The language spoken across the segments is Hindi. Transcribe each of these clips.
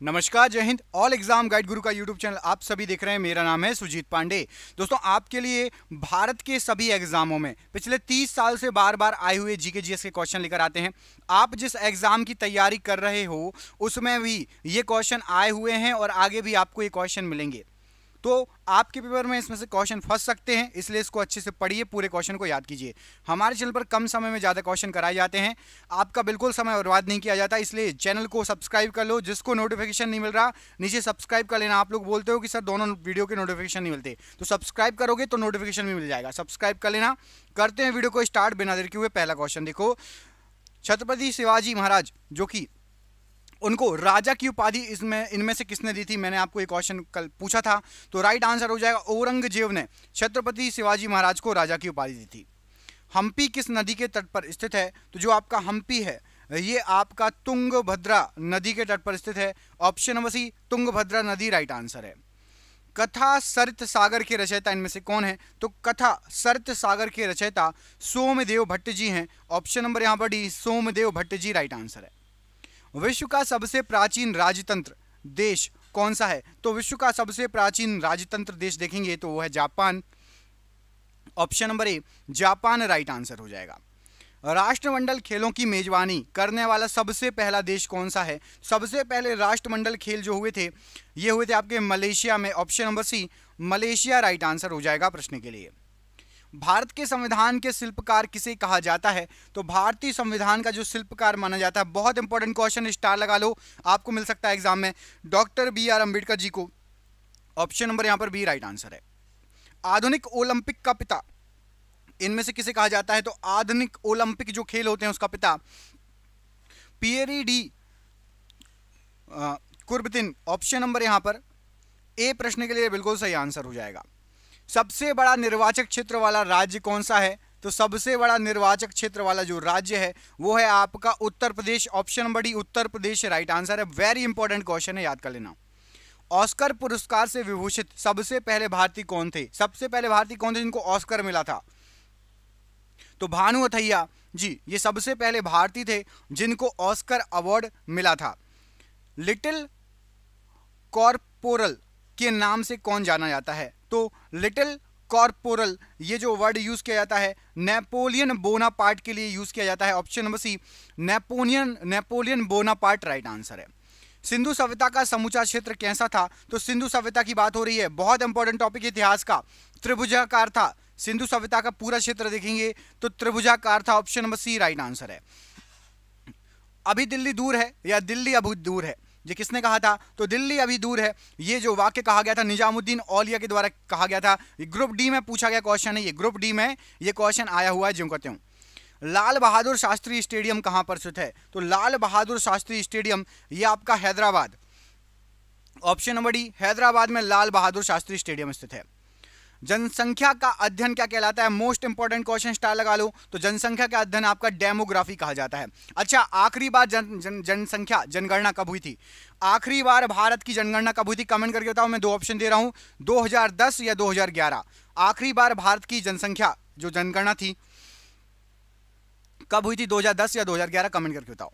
नमस्कार, जय हिंद। ऑल एग्जाम गाइड गुरु का यूट्यूब चैनल आप सभी देख रहे हैं। मेरा नाम है सुजीत पांडे। दोस्तों, आपके लिए भारत के सभी एग्जामों में पिछले 30 साल से बार बार आए हुए जीके जीएस के क्वेश्चन लेकर आते हैं। आप जिस एग्जाम की तैयारी कर रहे हो उसमें भी ये क्वेश्चन आए हुए हैं और आगे भी आपको ये क्वेश्चन मिलेंगे। तो आपके पेपर में इसमें से क्वेश्चन फंस सकते हैं, इसलिए इसको अच्छे से पढ़िए, पूरे क्वेश्चन को याद कीजिए। हमारे चैनल पर कम समय में ज़्यादा क्वेश्चन कराए जाते हैं, आपका बिल्कुल समय बर्बाद नहीं किया जाता, इसलिए चैनल को सब्सक्राइब कर लो। जिसको नोटिफिकेशन नहीं मिल रहा नीचे सब्सक्राइब कर लेना। आप लोग बोलते हो कि सर दोनों वीडियो के नोटिफिकेशन नहीं मिलते, तो सब्सक्राइब करोगे तो नोटिफिकेशन भी मिल जाएगा। सब्सक्राइब कर लेना। करते हैं वीडियो को स्टार्ट बिना देर के हुए। पहला क्वेश्चन देखो, छत्रपति शिवाजी महाराज जो कि उनको राजा की उपाधि इसमें इनमें से किसने दी थी? मैंने आपको एक क्वेश्चन कल पूछा था, तो राइट आंसर हो जाएगा औरंगजेब ने छत्रपति शिवाजी महाराज को राजा की उपाधि दी थी। हम्पी किस नदी के तट पर स्थित है? तो जो आपका हम्पी है ये आपका तुंगभद्रा नदी के तट पर स्थित है। ऑप्शन नंबर सी, तुंगभद्रा नदी राइट आंसर है। कथा सरित सागर के रचयिता इनमें से कौन है? तो कथा सरित सागर के रचयिता सोमदेव भट्ट जी हैं। ऑप्शन नंबर यहाँ पर D, Somdev Bhatt ji right answer है। विश्व का सबसे प्राचीन राजतंत्र देश कौन सा है? तो विश्व का सबसे प्राचीन राजतंत्र देश देखेंगे तो वो है जापान। ऑप्शन नंबर ए, जापान राइट आंसर हो जाएगा। राष्ट्रमंडल खेलों की मेजबानी करने वाला सबसे पहला देश कौन सा है? सबसे पहले राष्ट्रमंडल खेल जो हुए थे ये हुए थे आपके मलेशिया में। Option number C, Malaysia right answer हो जाएगा प्रश्न के लिए। भारत के संविधान के शिल्पकार किसे कहा जाता है? तो भारतीय संविधान का जो शिल्पकार माना जाता है, बहुत इंपॉर्टेंट क्वेश्चन, स्टार लगा लो, आपको मिल सकता है एग्जाम में, डॉक्टर BR अम्बेडकर जी को। ऑप्शन नंबर यहां पर बी राइट आंसर है। आधुनिक ओलंपिक का पिता इनमें से किसे कहा जाता है? तो आधुनिक ओलंपिक जो खेल होते हैं उसका पिता पियरी डी कुर्बतिन। ऑप्शन नंबर यहां पर ए प्रश्न के लिए बिल्कुल सही आंसर हो जाएगा। सबसे बड़ा निर्वाचक क्षेत्र वाला राज्य कौन सा है? तो सबसे बड़ा निर्वाचक क्षेत्र वाला जो राज्य है वो है आपका Uttar Pradesh. Option number D, Uttar Pradesh right answer है। वेरी इंपॉर्टेंट क्वेश्चन है, याद कर लेना। ऑस्कर पुरस्कार से विभूषित सबसे पहले भारतीय कौन थे? सबसे पहले भारतीय कौन थे जिनको ऑस्कर मिला था? तो भानु अथैया जी ये सबसे पहले भारतीय थे जिनको ऑस्कर अवार्ड मिला था। लिटिल कॉर्पोरल के नाम से कौन जाना जाता है? तो लिटिल कॉर्पोरल ये जो वर्ड यूज किया जाता है नेपोलियन बोनापार्ट के लिए यूज किया जाता है। Option number C, Napoleon Bonaparte right answer है। सिंधु सभ्यता का समूचा क्षेत्र कैसा था? तो सिंधु सभ्यता की बात हो रही है, बहुत इंपॉर्टेंट टॉपिक इतिहास का, त्रिभुजाकार था। सिंधु सभ्यता का पूरा क्षेत्र देखेंगे तो त्रिभुजाकार था। Option number C right answer है। अभी दिल्ली दूर है या दिल्ली अभी दूर है, ये किसने कहा था? तो दिल्ली अभी दूर है ये जो वाक्य कहा गया था निजामुद्दीन औलिया के द्वारा कहा गया था। ये ग्रुप डी में पूछा गया क्वेश्चन है, ये ग्रुप डी में ये क्वेश्चन आया हुआ है। जो कहते हूं, लाल बहादुर शास्त्री स्टेडियम कहां पर स्थित है? तो लाल बहादुर शास्त्री स्टेडियम ये आपका Hyderabad. Option number D, Hyderabad में लाल बहादुर शास्त्री स्टेडियम स्थित है। जनसंख्या का अध्ययन क्या कहलाता है? मोस्ट इंपॉर्टेंट क्वेश्चन, स्टार लगा लो। तो जनसंख्या का अध्ययन आपका डेमोग्राफी कहा जाता है। अच्छा, आखिरी बार जनसंख्या जनगणना कब हुई थी? आखिरी बार भारत की जनगणना कब हुई थी? कमेंट करके बताओ। मैं दो ऑप्शन दे रहा हूं, 2010 या 2011। आखिरी बार भारत की जनसंख्या जो जनगणना थी कब हुई थी? 2010 या 2011? कमेंट करके बताओ।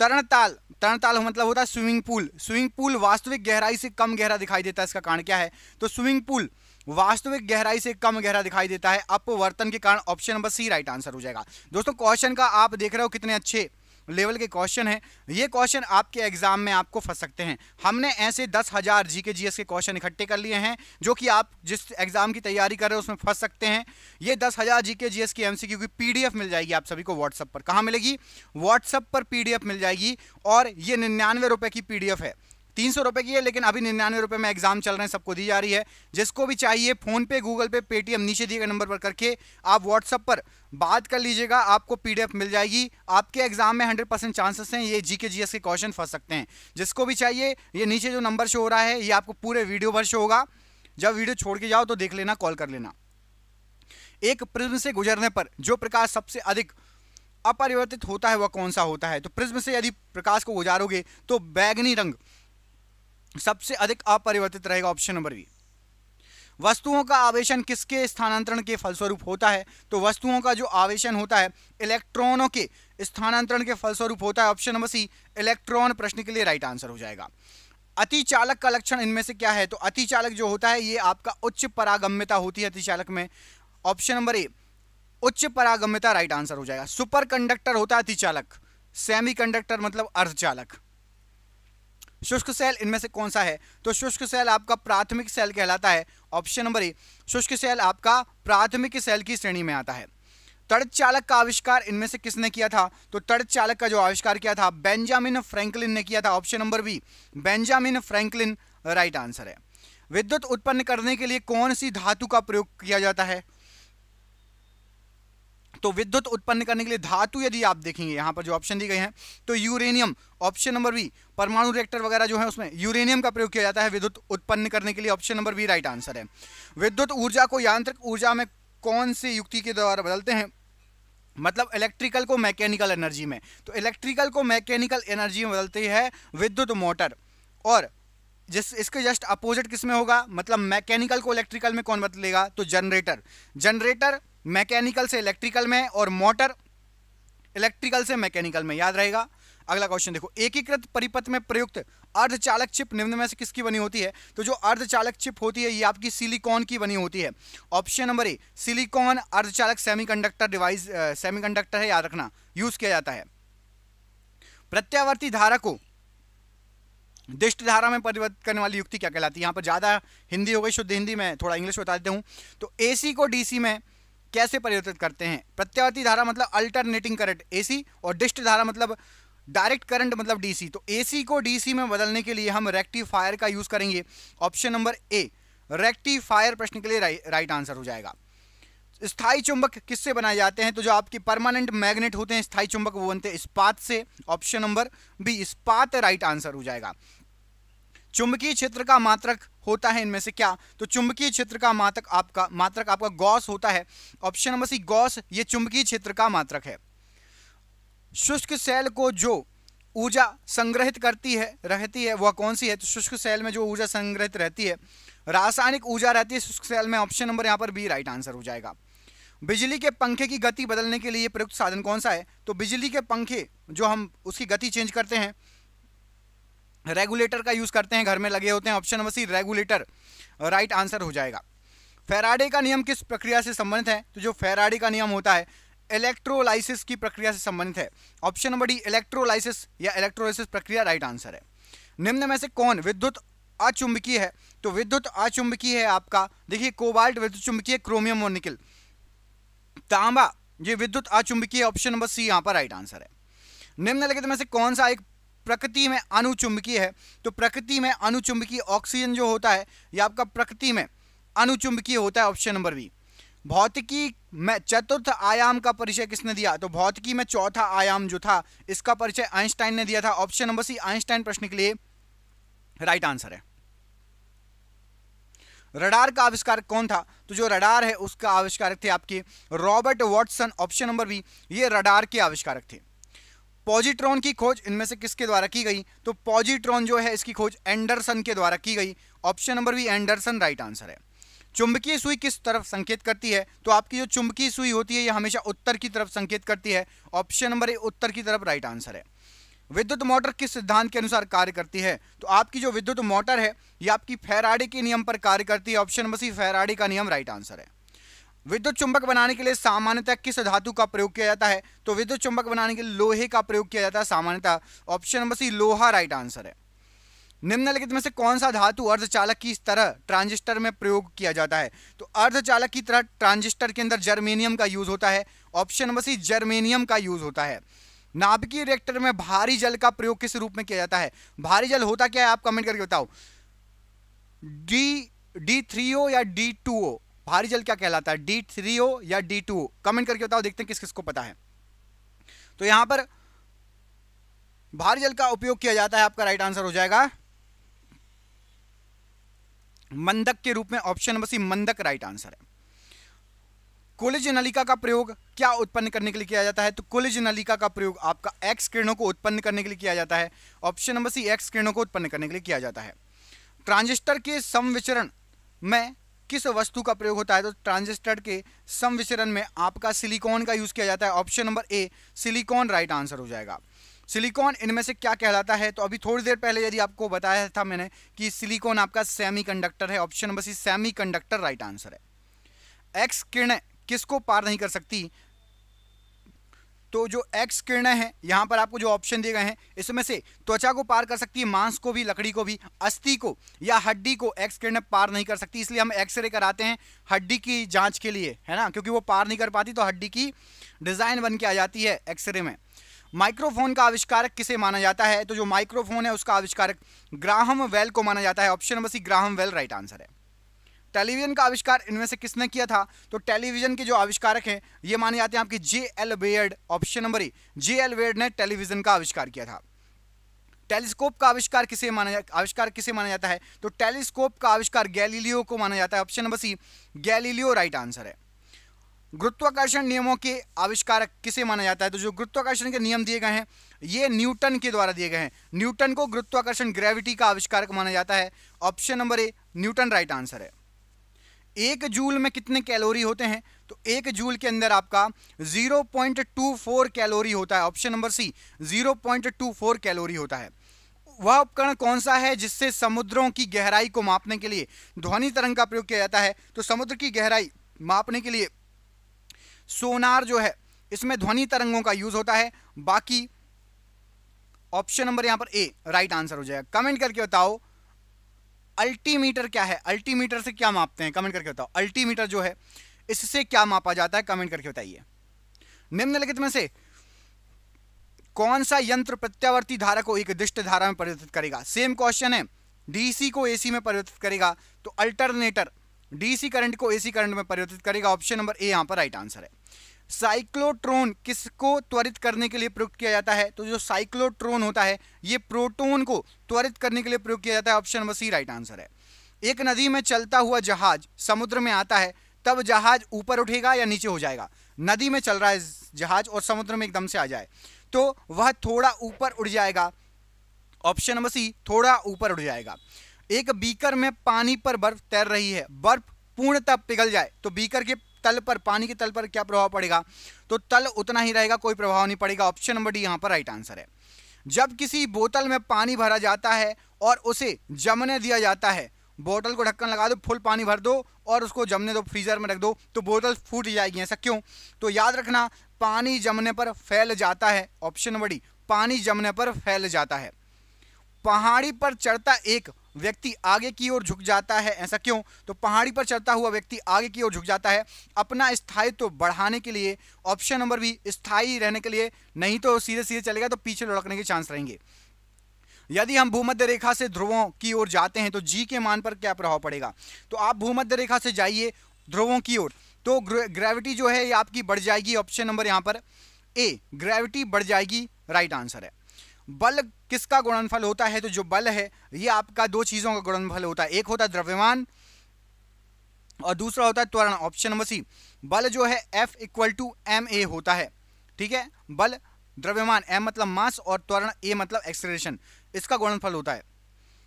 तरणताल, तरणताल मतलब होता है स्विमिंग पूल। स्विमिंग पूल वास्तविक गहराई से कम गहरा दिखाई देता है, इसका कारण क्या है? तो स्विमिंग पूल वास्तविक गहराई से कम गहरा दिखाई देता है अपवर्तन के कारण। Option number C right answer हो जाएगा। दोस्तों, क्वेश्चन का आप देख रहे हो कितने अच्छे लेवल के क्वेश्चन हैं। ये क्वेश्चन आपके एग्जाम में आपको फंस सकते हैं। हमने ऐसे 10,000 जीके जीएस के क्वेश्चन इकट्ठे कर लिए हैं जो कि आप जिस एग्जाम की तैयारी कर रहे हो उसमें फंस सकते हैं। ये 10,000 जीके जीएस की MCQ की PDF मिल जाएगी आप सभी को व्हाट्सएप पर। कहाँ मिलेगी? व्हाट्सएप पर PDF मिल जाएगी। और ये 99 रुपए की PDF है, 300 रुपए की है, लेकिन अभी 99 रुपए में एग्जाम चल रहे हैं, सबको दी जा रही है। जिसको भी चाहिए फोन पे, गूगल पे, पेटीएम नीचे दिए गए नंबर पर करके आप व्हाट्सएप पर बात कर लीजिएगा, आपको PDF मिल जाएगी। आपके एग्जाम में 100% चांसेस हैं ये जीके जीएस के क्वेश्चन फंस सकते हैं। जिसको भी चाहिए ये नीचे जो नंबर शो हो रहा है ये आपको पूरे वीडियो भर शो होगा। जब वीडियो छोड़ के जाओ तो देख लेना, कॉल कर लेना। एक प्रिज्म से गुजरने पर जो प्रकाश सबसे अधिक अपरिवर्तित होता है वह कौन सा होता है? तो प्रिज्म से यदि प्रकाश को गुजारोगे तो बैगनी रंग सबसे अधिक अपरिवर्तित रहेगा। Option number B. वस्तुओं का आवेशन किसके स्थानांतरण के फलस्वरूप होता है? तो वस्तुओं का जो आवेशन होता है इलेक्ट्रॉनों के स्थानांतरण के फलस्वरूप होता है। ऑप्शन नंबर सी इलेक्ट्रॉन प्रश्न के लिए राइट आंसर हो जाएगा। अतिचालक का लक्षण इनमें से क्या है? तो अतिचालक जो होता है ये आपका उच्च परागम्यता होती है अतिचालक में। ऑप्शन नंबर ए उच्च परागम्यता राइट आंसर हो जाएगा। सुपर कंडक्टर होता है अतिचालक, सेमी कंडक्टर मतलब अर्धचालक। शुष्क सेल इनमें से कौन सा है? तो शुष्क सेल आपका प्राथमिक सेल कहलाता है। ऑप्शन नंबर ए शुष्क सेल आपका प्राथमिक सेल की श्रेणी में आता है। तड़चालक का आविष्कार इनमें से किसने किया था? तो तड़चालक का जो आविष्कार किया था बेंजामिन फ्रैंकलिन ने किया था। Option number B Benjamin Franklin right answer है। विद्युत उत्पन्न करने के लिए कौन सी धातु का प्रयोग किया जाता है? तो विद्युत उत्पन्न करने के लिए धातु यदि आप देखेंगे यहां पर जो ऑप्शन दी गए हैं तो यूरेनियम, ऑप्शन नंबर बी, परमाणु रिएक्टर वगैरह जो है उसमें यूरेनियम का प्रयोग किया जाता है विद्युत उत्पन्न करने के लिए। Option number B right answer है। विद्युत ऊर्जा को यांत्रिक ऊर्जा में कौन सी युक्ति के द्वारा बदलते हैं? मतलब इलेक्ट्रिकल को मैकेनिकल एनर्जी में। तो इलेक्ट्रिकल को मैकेनिकल एनर्जी में बदलती है विद्युत मोटर। और जिस इसके जस्ट अपोजिट किस में होगा? मतलब मैकेनिकल को इलेक्ट्रिकल में कौन बदलेगा? तो जनरेटर। जनरेटर मैकेनिकल से इलेक्ट्रिकल में और मोटर इलेक्ट्रिकल से मैकेनिकल में, याद रहेगा। अगला क्वेश्चन देखो, एकीकृत परिपथ में प्रयुक्त अर्धचालक चिप निम्न में से किसकी बनी होती है? तो जो अर्धचालक चिप होती है ये आपकी सिलिकॉन की बनी होती है। ऑप्शन नंबर ए सिलिकॉन अर्धचालक सेमीकंडक्टर डिवाइस, सेमीकंडक्टर है, याद रखना, यूज किया जाता है। प्रत्यावर्ती धारा को दिष्ट धारा में परिवर्तित करने वाली युक्ति क्या कहलाती है? यहां पर ज्यादा हिंदी हो गई, शुद्ध हिंदी में थोड़ा इंग्लिश बता देता हूं। तो एसी को डीसी में कैसे परिवर्तित करते हैं? प्रत्यावर्ती धारा मतलब अल्टरनेटिंग करंट एसी, और डिष्ट धारा मतलब डायरेक्ट करंट मतलब डीसी। तो एसी को डीसी में बदलने के लिए हम रेक्टिफायर का यूज करेंगे। ऑप्शन नंबर ए रेक्टिफायर प्रश्न के लिए राइट आंसर हो जाएगा। स्थायी चुंबक किससे बनाए जाते हैं? तो जो आपके परमानेंट मैग्नेट होते हैं स्थायी चुंबक वो बनते हैं इस्पात से। ऑप्शन नंबर बी इस्पात राइट आंसर हो जाएगा। चुंबकीय क्षेत्र का मात्रक होता है इनमें से क्या? तो चुंबकीय क्षेत्र का मात्रक आपका गॉस होता है। ऑप्शन नंबर सी गॉस ये चुंबकीय क्षेत्र का मात्रक है। शुष्क सेल को जो ऊर्जा संग्रहित रहती है वह कौन सी है? तो शुष्क सेल में जो ऊर्जा संग्रहित रहती है रासायनिक ऊर्जा रहती है शुष्क सेल में। ऑप्शन नंबर यहाँ पर बी राइट आंसर हो जाएगा। बिजली के पंखे की गति बदलने के लिए प्रयुक्त साधन कौन सा है? तो बिजली के पंखे जो हम उसकी गति चेंज करते हैं रेगुलेटर का यूज करते हैं, घर में लगे होते हैं। Option number C regulator right answer हो जाएगा। फैराडे का नियम किस प्रक्रिया से संबंधित है? तो जो फैराडे का नियम होता है इलेक्ट्रोलाइसिस की प्रक्रिया से संबंधित है। ऑप्शन नंबर डी इलेक्ट्रोलाइसिस या इलेक्ट्रोलाइसिस प्रक्रिया राइट आंसर है। निम्न में से कौन विद्युत अचुंबकीय है? तो विद्युत अचुंबकीय है आपका, देखिए कोबाल्ट विद्युत चुंबकीय, क्रोमियम और निकल। तांबा ये विद्युत अचुंबकीय, ऑप्शन नंबर सी यहां पर राइट आंसर है। निम्नलिखित में से कौन सा एक प्रकृति में अनुचुंबकीय है? तो प्रकृति में अनुचुंबकीय ऑक्सीजन जो होता है ये आपका प्रकृति में अनुचुंबकीय होता है। Option number B. भौतिकी में चतुर्थ आयाम का परिचय किसने दिया? तो भौतिकी में चौथा आयाम जो था इसका परिचय आइंस्टाइन ने दिया था। ऑप्शन नंबर सी आइंस्टाइन प्रश्न के लिए राइट आंसर है। रडार का आविष्कार कौन था? तो जो रडार है उसका आविष्कारक थे आपके Robert Watson. Option number B ये रडार के आविष्कारक थे। पॉजिट्रॉन की खोज इनमें से किसके द्वारा की गई? तो पॉजिट्रॉन जो है इसकी खोज एंडरसन के द्वारा की गई। Option number B Anderson right answer है। चुंबकीय सुई किस तरफ संकेत करती है? तो आपकी जो चुंबकीय सुई होती है ये हमेशा उत्तर की तरफ संकेत करती है। ऑप्शन नंबर ए उत्तर की तरफ राइट आंसर है। विद्युत मोटर किस सिद्धांत के अनुसार कार्य करती है? तो आपकी जो विद्युत मोटर है ये आपकी फैराडे के नियम पर कार्य करती है। ऑप्शन नंबर सी फैराडे का नियम राइट आंसर है। विद्युत चुंबक बनाने के लिए सामान्यतः किस धातु का प्रयोग किया जाता है? तो विद्युत चुंबक बनाने के लिए लोहे का प्रयोग किया जाता है सामान्यतः। ऑप्शन नंबर सी लोहा राइट आंसर है। निम्नलिखित में से कौन सा धातु अर्धचालक की तरह ट्रांजिस्टर में प्रयोग किया जाता है? तो अर्धचालक की तरह ट्रांजिस्टर के अंदर जर्मेनियम का यूज होता है। ऑप्शन नंबर सी जर्मेनियम का यूज होता है। नाभिकीय रिएक्टर में भारी जल का प्रयोग किस रूप में किया जाता है? भारी जल होता क्या है आप कमेंट करके बताओ। D3O या D2O भारी जल क्या कहलाता है? D3O या D2O कमेंट करके बताओ, देखते हैं किस किस को पता है। तो यहां पर भारी जल का उपयोग किया जाता है, आपका राइट आंसर हो जाएगा मंदक के रूप में। ऑप्शन नंबर सी मंदक राइट आंसर है। कुलिज नलिका का प्रयोग क्या उत्पन्न करने के लिए किया जाता है? तो कुलिज नलिका का प्रयोग आपका एक्स किरणों को उत्पन्न करने के लिए किया जाता है। ऑप्शन नंबर सी एक्स किरणों को उत्पन्न करने के लिए किया जाता है। ट्रांजिस्टर के समविचरण में किस वस्तु का प्रयोग होता है? तो ट्रांजिस्टर के समविचरण में आपका सिलिकॉन का यूज किया जाता है। Option number A silicon right answer हो जाएगा। सिलिकॉन इनमें से क्या कहलाता है? तो अभी थोड़ी देर पहले यदि आपको बताया था मैंने कि सिलिकॉन आपका सेमीकंडक्टर है। Option number C semiconductor right answer है। एक्स किरणें किसको पार नहीं कर सकती? तो जो एक्स किरणें हैं यहां पर आपको जो ऑप्शन दिए गए हैं इसमें से त्वचा को पार कर सकती है, मांस को भी, लकड़ी को भी, अस्थि को या हड्डी को एक्स किरणें पार नहीं कर सकती। इसलिए हम एक्सरे कराते हैं हड्डी की जांच के लिए, है ना, क्योंकि वो पार नहीं कर पाती तो हड्डी की डिजाइन बन के आ जाती है एक्सरे में। माइक्रोफोन का आविष्कारक किसे माना जाता है? तो जो माइक्रोफोन है उसका आविष्कारक ग्राहम बेल को माना जाता है। Option number C Graham Bell right answer है। टेलीविजन का आविष्कार इनमें से किसने किया था? तो टेलीविजन के जो आविष्कारक हैं ये माने जाते हैं आपके J L. Baird. Option number A J L. Baird ने टेलीविजन का आविष्कार किया था। टेलीस्कोप का आविष्कार किसे माना जाता है? तो टेलीस्कोप का आविष्कार गैलीलियो को माना जाता है। Option number C Galileo right answer है। गुरुत्वाकर्षण नियमों के आविष्कारक किसे माना जाता है? तो जो गुरुत्वाकर्षण के नियम दिए गए हैं ये न्यूटन के द्वारा दिए गए हैं। न्यूटन को गुरुत्वाकर्षण ग्रेविटी का आविष्कारक माना जाता है। Option number A Newton right answer है। एक जूल में कितने कैलोरी होते हैं? तो एक जूल के अंदर आपका 0.24 कैलोरी होता है। ऑप्शन नंबर सी 0.24 कैलोरी होता है। वह उपकरण कौन सा है जिससे समुद्रों की गहराई को मापने के लिए ध्वनि तरंग का प्रयोग किया जाता है? तो समुद्र की गहराई मापने के लिए सोनार जो है इसमें ध्वनि तरंगों का यूज होता है। बाकी ऑप्शन नंबर यहां पर ए राइट आंसर हो जाएगा। कमेंट करके बताओ अल्टीमीटर क्या है? अल्टीमीटर से क्या मापते हैं? कमेंट करके बताओ। अल्टीमीटर जो है इससे क्या मापा जाता है? कमेंट करके बताइए। निम्नलिखित में से कौन सा यंत्र प्रत्यावर्ती धारा को एक दिष्ट धारा में परिवर्तित करेगा? सेम क्वेश्चन है। डीसी को एसी में परिवर्तित करेगा तो अल्टरनेटर डीसी करंट को एसी करंट में परिवर्तित करेगा। ऑप्शन नंबर ए यहां पर राइट आंसर है। साइक्लोट्रॉन किसको त्वरित करने के लिए प्रयुक्त किया जाता है? तो जो साइक्लोट्रॉन होता है ये प्रोटॉन को त्वरित करने के लिए प्रयोग किया जाता है। Option number C right answer है। एक नदी में चलता हुआ जहाज समुद्र में आता है तब जहाज ऊपर उठेगा या नीचे हो जाएगा? नदी में चल रहा है जहाज और समुद्र में एकदम से आ जाए तो वह थोड़ा ऊपर उड़ जाएगा। ऑप्शन नंबर सी थोड़ा ऊपर उड़ जाएगा। एक बीकर में पानी पर बर्फ तैर रही है, बर्फ पूर्णतः पिघल जाए तो बीकर के तल पर, पानी के तल पर क्या प्रभाव पड़ेगा? तो तल उतना ही रहेगा, कोई प्रभाव नहीं पड़ेगा। ऑप्शन नंबर डी यहां पर राइट आंसर है। जब किसी बोतल में पानी भरा जाता है और उसे जमने दिया जाता है, बोतल को ढक्कन लगा दो, फुल पानी भर दो और उसको जमने दो, फ्रीजर में रख दो तो बोतल फूट जाएगी। ऐसा क्यों? तो याद रखना पानी जमने पर फैल जाता है। ऑप्शन नंबर डी पानी जमने पर फैल जाता है। पहाड़ी पर चढ़ता एक व्यक्ति आगे की ओर झुक जाता है, ऐसा क्यों? तो पहाड़ी पर चढ़ता हुआ व्यक्ति आगे की ओर झुक जाता है अपना स्थायित्व बढ़ाने के लिए। ऑप्शन नंबर बी स्थायी रहने के लिए, नहीं तो सीधे सीधे चलेगा तो पीछे लुढ़कने के चांस रहेंगे। यदि हम भूमध्य रेखा से ध्रुवों की ओर जाते हैं तो जी के मान पर क्या प्रभाव पड़ेगा? तो आप भूमध्य रेखा से जाइए ध्रुवों की ओर तो ग्रेविटी जो है ये आपकी बढ़ जाएगी। ऑप्शन नंबर यहां पर ए ग्रेविटी बढ़ जाएगी राइट आंसर है। बल किसका गुणनफल होता है? तो जो बल है ये आपका दो चीजों का गुणनफल होता है, एक होता है द्रव्यमान और दूसरा होता है त्वरण। ऑप्शन नंबर सी बल जो है F = ma होता है। ठीक है, बल द्रव्यमान m मतलब मास और त्वरण a मतलब एक्सेलरेशन, इसका गुणनफल होता है।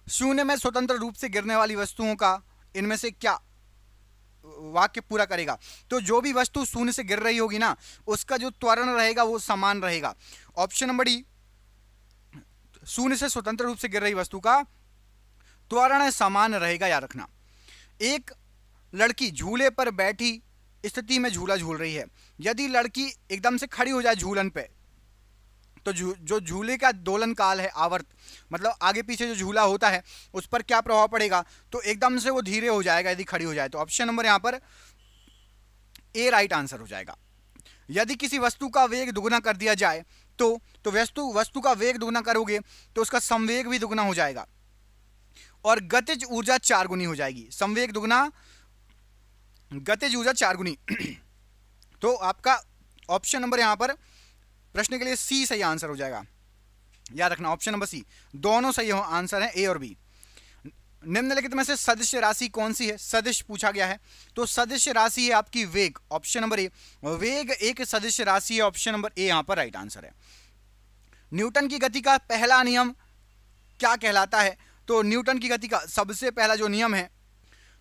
शून्य में स्वतंत्र रूप से गिरने वाली वस्तुओं का इनमें से क्या वाक्य पूरा करेगा? तो जो भी वस्तु शून्य से गिर रही होगी ना उसका जो त्वरण रहेगा वो समान रहेगा। ऑप्शन नंबर डी शून्य से स्वतंत्र रूप से गिर रही वस्तु का त्वरण समान रहेगा, याद रखना। एक लड़की झूले पर बैठी स्थिति में झूला झूल रही है, यदि लड़की एकदम से खड़ी हो जाए झूलन पे तो जो झूले का दोलन काल है, आवर्त मतलब आगे पीछे जो झूला होता है उस पर क्या प्रभाव पड़ेगा? तो एकदम से वो धीरे हो जाएगा यदि खड़ी हो जाए। तो ऑप्शन नंबर यहां पर ए राइट आंसर हो जाएगा। यदि किसी वस्तु का वेग दुगना कर दिया जाए तो वस्तु का वेग दुगना करोगे तो उसका संवेग भी दुगना हो जाएगा और गतिज ऊर्जा 4 गुनी हो जाएगी। संवेग दुगना, गतिज ऊर्जा 4 गुनी। तो आपका ऑप्शन नंबर यहां पर प्रश्न के लिए सी सही आंसर हो जाएगा, याद रखना। ऑप्शन नंबर सी दोनों सही आंसर है, ए और बी। निम्नलिखित में से सदिश राशि कौन सी है? सदिश पूछा गया है तो सदिश राशि है आपकी वेग। ऑप्शन नंबर ए वेग एक सदिश राशि है। ऑप्शन नंबर ए यहां पर राइट आंसर है। न्यूटन की गति का पहला नियम क्या कहलाता है? तो न्यूटन की गति का सबसे पहला जो नियम है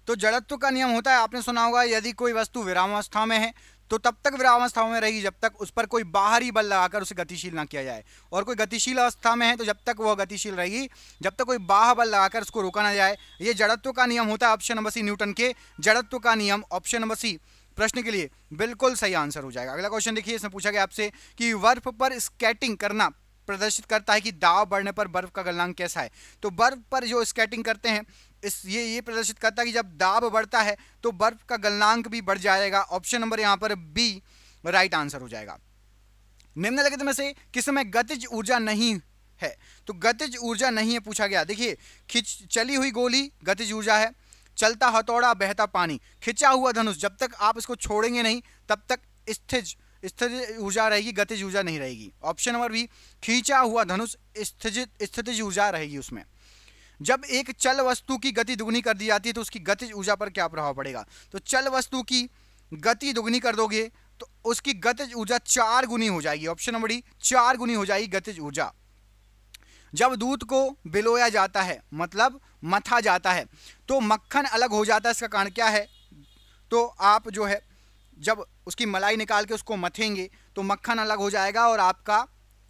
तो जड़त्व का नियम होता है, आपने सुना होगा, यदि कोई वस्तु विरामावस्था में है तो तब तक विरामावस्था में रहेगी जब तक उस पर कोई बाहरी बल लगाकर उसे गतिशील ना किया जाए, और कोई गतिशील अवस्था में है तो जब तक वह गतिशील रहेगी जब तक कोई बाह्य बल लगाकर उसको रोका ना जाए। ये जड़त्व का नियम होता है। ऑप्शन नंबर सी न्यूटन के जड़त्व का नियम, ऑप्शन नंबर सी प्रश्न के लिए बिल्कुल सही आंसर हो जाएगा। अगला क्वेश्चन देखिए, इसमें पूछा गया आपसे कि बर्फ पर स्केटिंग करना प्रदर्शित करता है कि दाब बढ़ने पर बर्फ का गलनांक कैसा है। तो बर्फ पर जो स्केटिंग करते हैं ये प्रदर्शित करता है कि जब दाब बढ़ता है तो बर्फ का गलनांक भी बढ़ जाएगा। ऑप्शन नंबर यहाँ पर बी राइट आंसर हो जाएगा। निम्नलिखित में से किसमें गतिज ऊर्जा नहीं है? तो गतिज ऊर्जा नहीं है पूछा गया। देखिए, चली हुई गोली गतिज ऊर्जा है, चलता हथौड़ा, बहता पानी, खिंचा हुआ धनुष, जब तक आप इसको छोड़ेंगे नहीं तब तक स्थिर ऊर्जा रहेगी, गतिज ऊर्जा नहीं रहेगी। ऑप्शन नंबर बी खींचा हुआ धनुष स्थितिज ऊर्जा रहेगी उसमें। जब एक चल वस्तु की गति दुगनी कर दी जाती है तो उसकी गतिज ऊर्जा पर क्या प्रभाव पड़ेगा? तो चल वस्तु की गति दुगनी कर दोगे तो उसकी गतिज ऊर्जा 4 गुनी हो जाएगी। ऑप्शन नंबर डी 4 गुनी हो जाएगी गतिज ऊर्जा। जब दूध को बिलोया जाता है मतलब मथा जाता है तो मक्खन अलग हो जाता है, इसका कारण क्या है? तो आप जो है जब उसकी मलाई निकाल के उसको मथेंगे तो मक्खन अलग हो जाएगा और आपका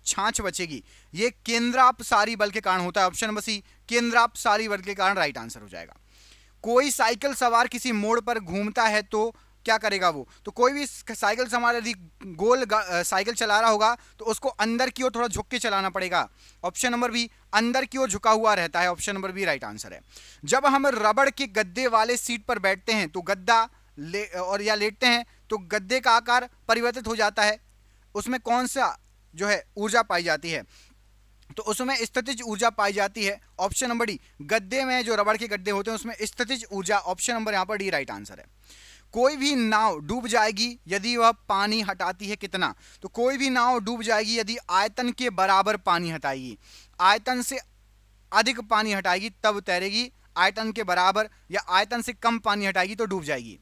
छाछ बचेगी। ये केंद्रापसारी बल के कारण होता है। ऑप्शन नंबर सी केंद्रापसारी बल के कारण राइट आंसर हो जाएगा। कोई साइकिल सवार किसी मोड़ पर घूमता है तो क्या करेगा वो? तो कोई भी साइकिल सवार यदि गोल साइकिल चला रहा होगा तो उसको अंदर की ओर थोड़ा झुक के चलाना पड़ेगा। ऑप्शन नंबर बी अंदर की ओर झुका हुआ रहता है। Option number B right answer है। जब हम रबड़ के गद्दे वाले सीट पर बैठते हैं तो गद्दा और या लेटते हैं तो गद्दे का आकार परिवर्तित हो जाता है, उसमें कौन सा जो है ऊर्जा पाई जाती है? तो उसमें स्थितिज ऊर्जा पाई जाती है। ऑप्शन नंबर डी गद्दे में जो रबड़ के गद्दे होते हैं उसमें स्थितिज ऊर्जा, ऑप्शन नंबर यहाँ पर डी राइट आंसर है। कोई भी नाव डूब जाएगी यदि वह पानी हटाती है कितना? तो कोई भी नाव डूब जाएगी यदि आयतन के बराबर पानी हटाएगी, आयतन से अधिक पानी हटाएगी तब तैरेगी, आयतन के बराबर या आयतन से कम पानी हटाएगी तो डूब जाएगी।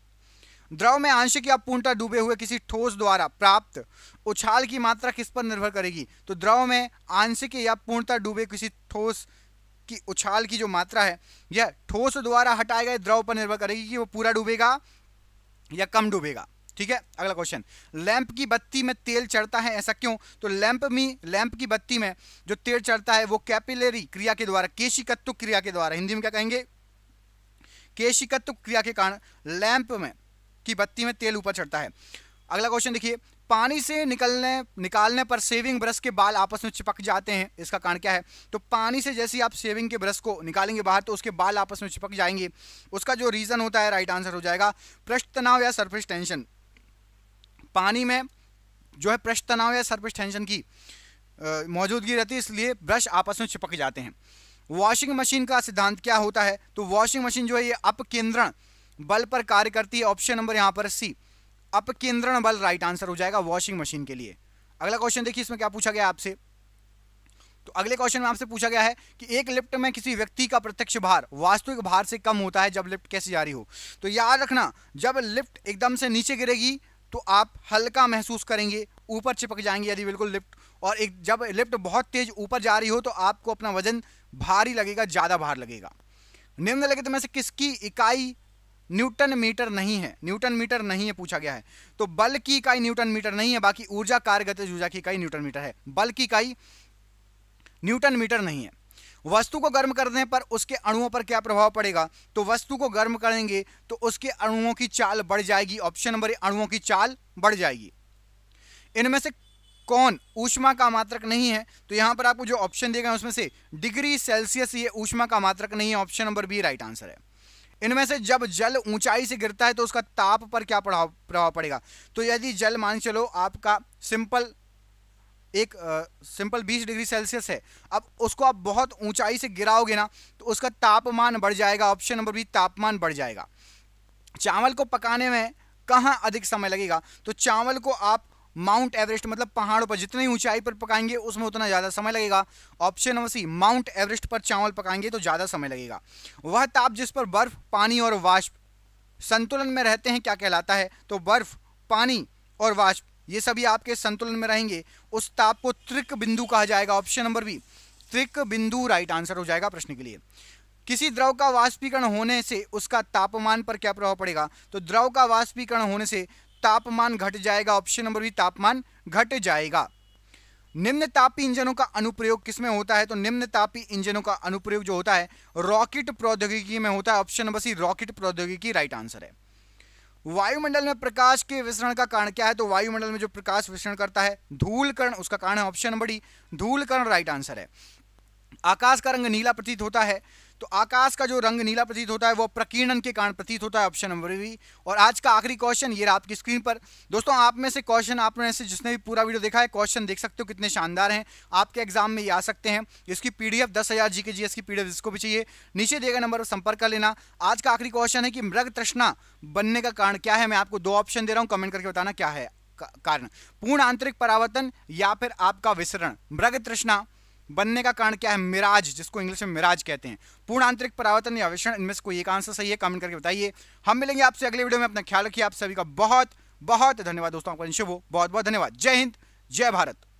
द्रव में आंशिक या पूर्णतः डूबे हुए किसी ठोस द्वारा प्राप्त उछाल की मात्रा किस पर निर्भर करेगी? तो द्रव में आंशिक या पूर्णतः डूबे किसी ठोस की उछाल की जो मात्रा है यह ठोस द्वारा हटाए गए द्रव पर निर्भर करेगी कि वो पूरा डूबेगा या कम डूबेगा। ठीक है, अगला क्वेश्चन, लैंप की बत्ती में तेल चढ़ता है, ऐसा क्यों? तो लैंप की बत्ती में जो तेल चढ़ता है वो कैपिलरी क्रिया के द्वारा, केशिकत्व क्रिया के द्वारा, हिंदी में क्या कहेंगे? केशिकत्व क्रिया के कारण लैंप में की बत्ती में तेल ऊपर चढ़ता है। अगला क्वेश्चन देखिए, पानी से निकालने पर शेविंग ब्रश के बाल आपस में चिपक जाते हैं, इसका कारण क्या है? तो पानी से जैसे ही आप शेविंग के ब्रश को निकालेंगे बाहर तो उसके बाल आपस में चिपक जाएंगे, उसका जो रीजन होता है राइट आंसर हो जाएगा पृष्ठ तनाव या सरफेस टेंशन। पानी में जो है पृष्ठ तनाव या सरफेस टेंशन की मौजूदगी रहती है, इसलिए ब्रश आपस में चिपक जाते हैं। वॉशिंग मशीन का सिद्धांत क्या होता है? तो वॉशिंग मशीन जो है ये अपकेंद्रण बल पर कार्य करती है। ऑप्शन नंबर यहाँ पर सी अपकेंद्रण बल राइट आंसर हो जाएगा वॉशिंग मशीन के लिए। अगला क्वेश्चन देखिए, इसमें क्या पूछा गया आपसे? तो अगले क्वेश्चन में आपसे पूछा गया है कि एक लिफ्ट में किसी व्यक्ति का प्रत्यक्ष भार वास्तविक भार से कम होता है जब लिफ्ट कैसे जारी हो? तो याद रखना, जब लिफ्ट एकदम से नीचे गिरेगी तो आप हल्का महसूस करेंगे, ऊपर चिपक जाएंगे यदि बिल्कुल लिफ्ट, और जब लिफ्ट बहुत तेज ऊपर जा रही हो तो आपको अपना वजन भारी लगेगा, ज्यादा भार लगेगा। निम्नलिखित में से किसकी इकाई न्यूटन मीटर नहीं है? न्यूटन मीटर नहीं है पूछा गया है। तो बल की इकाई न्यूटन मीटर नहीं है, बाकी ऊर्जा कार्य गतिज ऊर्जा की इकाई न्यूटन मीटर है, बल की इकाई न्यूटन मीटर नहीं है। वस्तु को गर्म करने पर उसके अणुओं पर क्या प्रभाव पड़ेगा? तो वस्तु को गर्म करेंगे तो उसके अणुओं की चाल बढ़ जाएगी। ऑप्शन नंबर ए अणुओं की चाल बढ़ जाएगी। इनमें से कौन ऊष्मा का मात्रक नहीं है? तो यहां पर आपको जो ऑप्शन दिए गए उसमें से डिग्री सेल्सियस ये ऊष्मा का मात्रक नहीं है। Option number B right answer है। इनमें से जब जल ऊंचाई से गिरता है तो उसका ताप पर क्या प्रभाव पड़ेगा? तो यदि जल मान चलो आपका सिंपल 20 डिग्री सेल्सियस है, अब उसको आप बहुत ऊंचाई से गिराओगे ना तो उसका तापमान बढ़ जाएगा। ऑप्शन नंबर बी तापमान बढ़ जाएगा। चावल को पकाने में कहाँ अधिक समय लगेगा? तो चावल को आप माउंट एवरेस्ट मतलब पहाड़ों पर जितनी ऊंचाई पर पकाएंगे उसमें उतना ज़्यादा समय लगेगा। Option number C Mount Everest पर चावल पकाएंगे तो ज़्यादा समय लगेगा। वह ताप जिस पर बर्फ, पानी और वाष्प संतुलन में रहते हैं क्या कहलाता है? तो बर्फ, पानी और वाष्प ये सभी आपके संतुलन में रहेंगे, उस ताप को त्रिक बिंदु कहा जाएगा। ऑप्शन नंबर बी त्रिक बिंदु राइट आंसर हो जाएगा प्रश्न के लिए। किसी द्रव का वाष्पीकरण होने से उसका तापमान पर क्या प्रभाव पड़ेगा? तो द्रव का वाष्पीकरण होने से तापमान घट जाएगा। ऑप्शन नंबर बी, तापमान घट जाएगा। निम्न तापी इंजनों का अनुप्रयोग किसमें होता है? तो निम्न तापी इंजनों का अनुप्रयोग जो होता है रॉकेट प्रौद्योगिकी में होता है। ऑप्शन नंबर सी, रॉकेट प्रौद्योगिकी राइट आंसर है। वायुमंडल में प्रकाश के विसरण का कारण क्या है? तो वायुमंडल में जो प्रकाश विसरण करता है धूल कण, उसका कारण है ऑप्शन नंबर डी, धूल कण राइट आंसर है। आकाश का रंग नीला प्रतीत होता है, तो आकाश का जो रंग नीला प्रतीत होता है वो प्रकीर्णन के कारण प्रतीत होता है। Option number B. और आज का आखिरी क्वेश्चन ये रहा आपकी स्क्रीन पर। दोस्तों आप में से क्वेश्चन, आप में से जिसने भी पूरा वीडियो देखा है, क्वेश्चन देख सकते हो कितने शानदार हैं, आपके एग्जाम में ये आ सकते हैं। इसकी पीडीएफ 10,000 जीके जीएस की पीडीएफ जिसको भी चाहिए नीचे दिए गए नंबर पर संपर्क कर लेना। आज का आखिरी क्वेश्चन है कि मृग तृष्णा बनने का कारण क्या है? मैं आपको 2 ऑप्शन दे रहा हूं, कमेंट करके बताना क्या है कारण। पूर्ण आंतरिक परावर्तन या फिर आपका विसरण। मृग तृष्णा बनने का कारण क्या है? मिराज, जिसको इंग्लिश में मिराज कहते हैं। पूर्ण आंतरिक परावर्तन या विसरण, इनमें से कोई एक आंसर सही है, कमेंट करके बताइए। हम मिलेंगे आपसे अगले वीडियो में। अपना ख्याल रखिए। आप सभी का बहुत बहुत धन्यवाद दोस्तों। आपका शुभ हो, बहुत बहुत धन्यवाद। जय हिंद, जय भारत।